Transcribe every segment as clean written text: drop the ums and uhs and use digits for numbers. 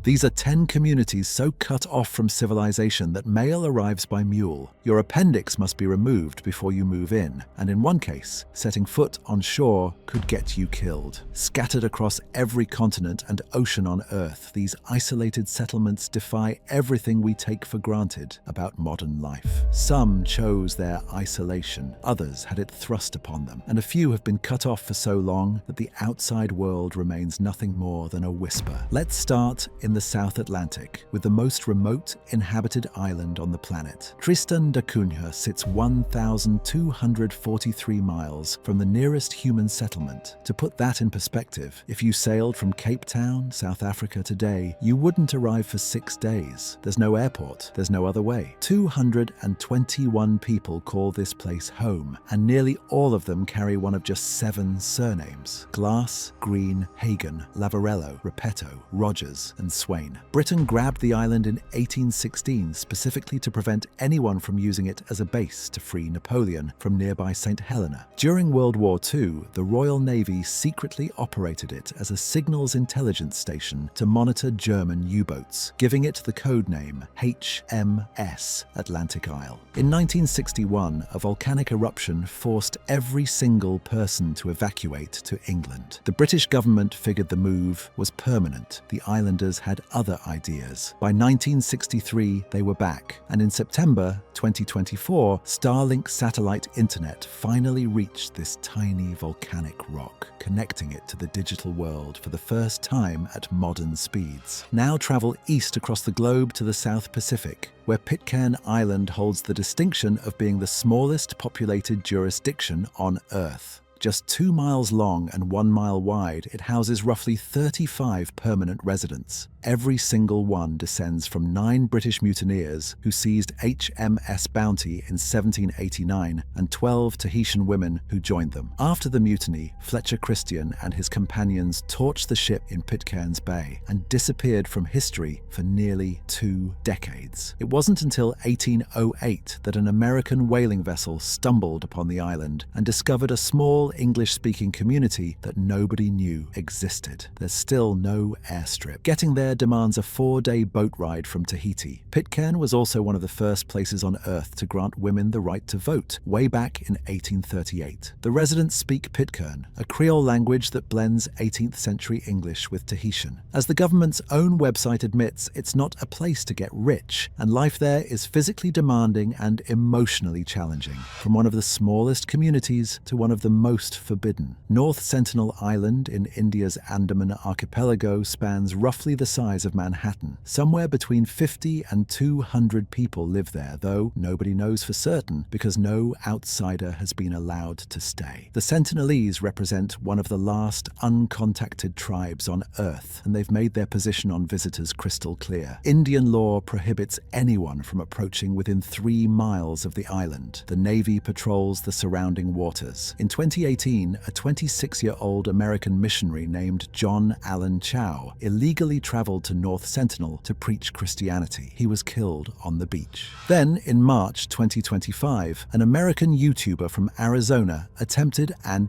These are 10 communities so cut off from civilization that mail arrives by mule. Your appendix must be removed before you move in, and in one case, setting foot on shore could get you killed. Scattered across every continent and ocean on Earth, these isolated settlements defy everything we take for granted about modern life. Some chose their isolation, others had it thrust upon them, and a few have been cut off for so long that the outside world remains nothing more than a whisper. Let's start in the South Atlantic, with the most remote inhabited island on the planet. Tristan da Cunha sits 1,243 miles from the nearest human settlement. To put that in perspective, if you sailed from Cape Town, South Africa today, you wouldn't arrive for 6 days. There's no airport, there's no other way. 221 people call this place home, and nearly all of them carry one of just 7 surnames: Glass, Green, Hagen, Lavarello, Repetto, Rogers, and Swain. Britain grabbed the island in 1816 specifically to prevent anyone from using it as a base to free Napoleon from nearby St. Helena. During World War II, the Royal Navy secretly operated it as a signals intelligence station to monitor German U-boats, giving it the code name HMS Atlantic Isle. In 1961, a volcanic eruption forced every single person to evacuate to England. The British government figured the move was permanent. The islanders had other ideas. By 1963, they were back, and in September 2024, Starlink satellite internet finally reached this tiny volcanic rock, connecting it to the digital world for the first time at modern speeds. Now travel east across the globe to the South Pacific, where Pitcairn Island holds the distinction of being the smallest populated jurisdiction on Earth. Just 2 miles long and 1 mile wide, it houses roughly 35 permanent residents. Every single one descends from 9 British mutineers who seized HMS Bounty in 1789 and 12 Tahitian women who joined them. After the mutiny, Fletcher Christian and his companions torched the ship in Pitcairn's Bay and disappeared from history for nearly 2 decades. It wasn't until 1808 that an American whaling vessel stumbled upon the island and discovered a small English-speaking community that nobody knew existed. There's still no airstrip. Getting there demands a 4-day boat ride from Tahiti. Pitcairn was also one of the first places on Earth to grant women the right to vote, way back in 1838. The residents speak Pitcairn, a Creole language that blends 18th century English with Tahitian. As the government's own website admits, it's not a place to get rich, and life there is physically demanding and emotionally challenging. From one of the smallest communities to one of the most forbidden. North Sentinel Island in India's Andaman archipelago spans roughly the size of Manhattan. Somewhere between 50 and 200 people live there, though nobody knows for certain because no outsider has been allowed to stay. The Sentinelese represent one of the last uncontacted tribes on Earth, and they've made their position on visitors crystal clear. Indian law prohibits anyone from approaching within 3 miles of the island. The Navy patrols the surrounding waters. In 2018, a 26-year-old American missionary named John Allen Chow illegally traveled to North Sentinel to preach Christianity. He was killed on the beach. Then, in March 2025, an American YouTuber from Arizona attempted an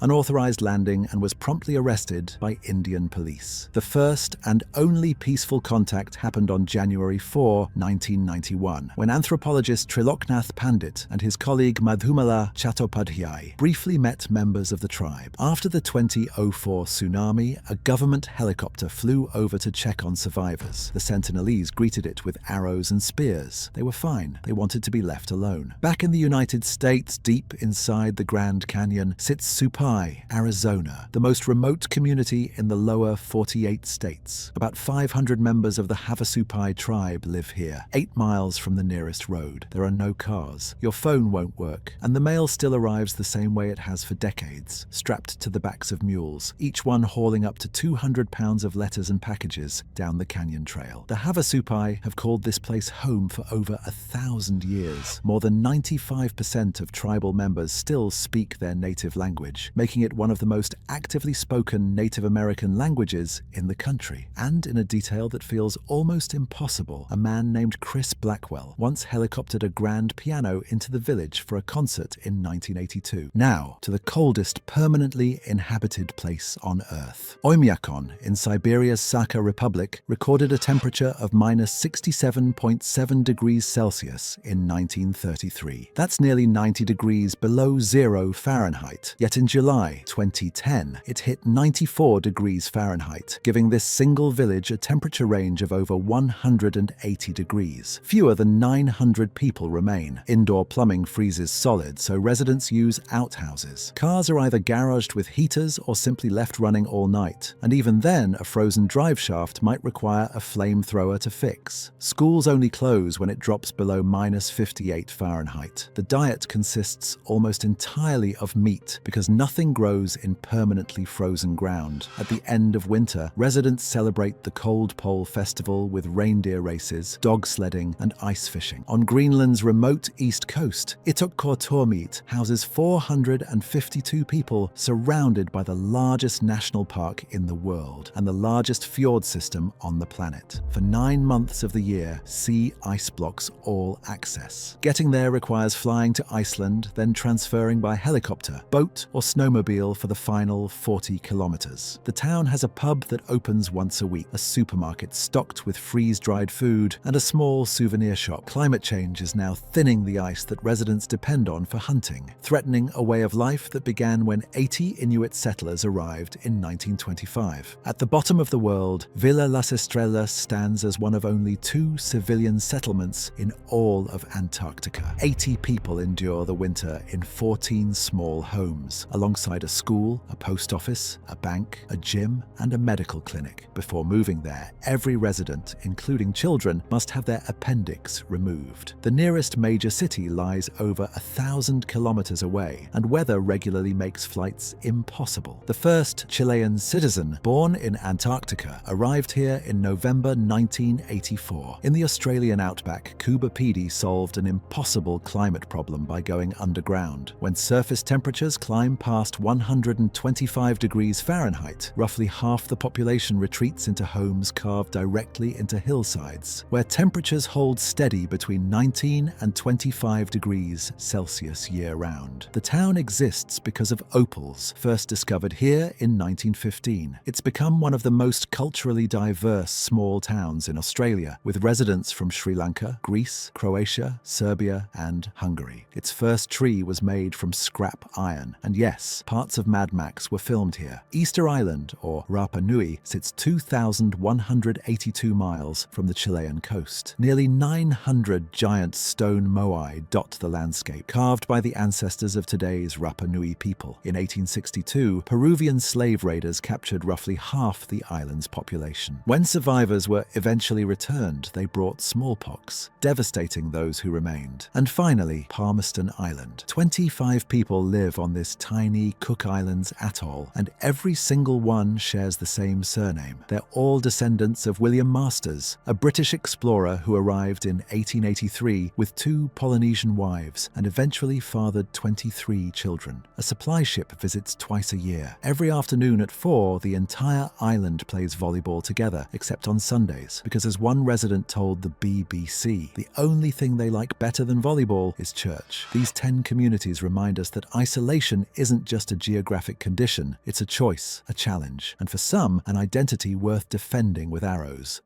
unauthorized landing and was promptly arrested by Indian police. The first and only peaceful contact happened on January 4, 1991, when anthropologist Triloknath Pandit and his colleague Madhumala Chattopadhyay briefly met members of the tribe. After the 2004 tsunami, a government helicopter flew over to check on survivors. The Sentinelese greeted it with arrows and spears. They were fine. They wanted to be left alone. Back in the United States, deep inside the Grand Canyon, sits Supai, Arizona, the most remote community in the lower 48 states. About 500 members of the Havasupai tribe live here, 8 miles from the nearest road. There are no cars. Your phone won't work, and the mail still arrives the same way it has for decades, strapped to the backs of mules, each one hauling up to 200 pounds of letters and packages down the canyon trail. The Havasupai have called this place home for over 1,000 years. More than 95% of tribal members still speak their native language, making it one of the most actively spoken Native American languages in the country. And in a detail that feels almost impossible, a man named Chris Blackwell once helicoptered a grand piano into the village for a concert in 1982. Now, Now, to the coldest permanently inhabited place on Earth. Oymyakon, in Siberia's Sakha Republic, recorded a temperature of -67.7 degrees Celsius in 1933. That's nearly 90 degrees below 0 Fahrenheit. Yet in July 2010, it hit 94 degrees Fahrenheit, giving this single village a temperature range of over 180 degrees. Fewer than 900 people remain. Indoor plumbing freezes solid, so residents use outhouses. Cars are either garaged with heaters or simply left running all night, and even then a frozen drive shaft might require a flamethrower to fix. Schools only close when it drops below -58 Fahrenheit. The diet consists almost entirely of meat because nothing grows in permanently frozen ground. At the end of winter, residents celebrate the Cold Pole Festival with reindeer races, dog sledding, and ice fishing. On Greenland's remote east coast, Ittoqqortoormiit houses 452 people surrounded by the largest national park in the world and the largest fjord system on the planet. For 9 months of the year, sea ice blocks all access. Getting there requires flying to Iceland, then transferring by helicopter, boat, or snowmobile for the final 40 kilometers. The town has a pub that opens once a week, a supermarket stocked with freeze-dried food, and a small souvenir shop. Climate change is now thinning the ice that residents depend on for hunting, threatening a way of life that began when 80 Inuit settlers arrived in 1925. At the bottom of the world, Villa Las Estrellas stands as one of only 2 civilian settlements in all of Antarctica. 80 people endure the winter in 14 small homes, alongside a school, a post office, a bank, a gym, and a medical clinic. Before moving there, every resident, including children, must have their appendix removed. The nearest major city lies over 1,000 kilometers away, and weather regularly makes flights impossible. The first Chilean citizen born in Antarctica arrived here in November 1984. In the Australian outback, Kuba Pedy solved an impossible climate problem by going underground. When surface temperatures climb past 125 degrees Fahrenheit, roughly half the population retreats into homes carved directly into hillsides, where temperatures hold steady between 19 and 25 degrees Celsius year-round. The town exists because of opals, first discovered here in 1915. It's become one of the most culturally diverse small towns in Australia, with residents from Sri Lanka, Greece, Croatia, Serbia, and Hungary. Its first tree was made from scrap iron, and yes, parts of Mad Max were filmed here. Easter Island, or Rapa Nui, sits 2,182 miles from the Chilean coast. Nearly 900 giant stone moai dot the landscape, carved by the ancestors of today's Rapa Nui people. In 1862, Peruvian slave raiders captured roughly half the island's population. When survivors were eventually returned, they brought smallpox, devastating those who remained. And finally, Palmerston Island. 25 people live on this tiny Cook Islands atoll, and every single one shares the same surname. They're all descendants of William Masters, a British explorer who arrived in 1883 with 2 Polynesian wives and eventually fathered 23 children. A supply ship visits twice a year. Every afternoon at 4, the entire island plays volleyball together, except on Sundays, because as one resident told the BBC, the only thing they like better than volleyball is church. These 10 communities remind us that isolation isn't just a geographic condition, it's a choice, a challenge, and for some, an identity worth defending with arrows.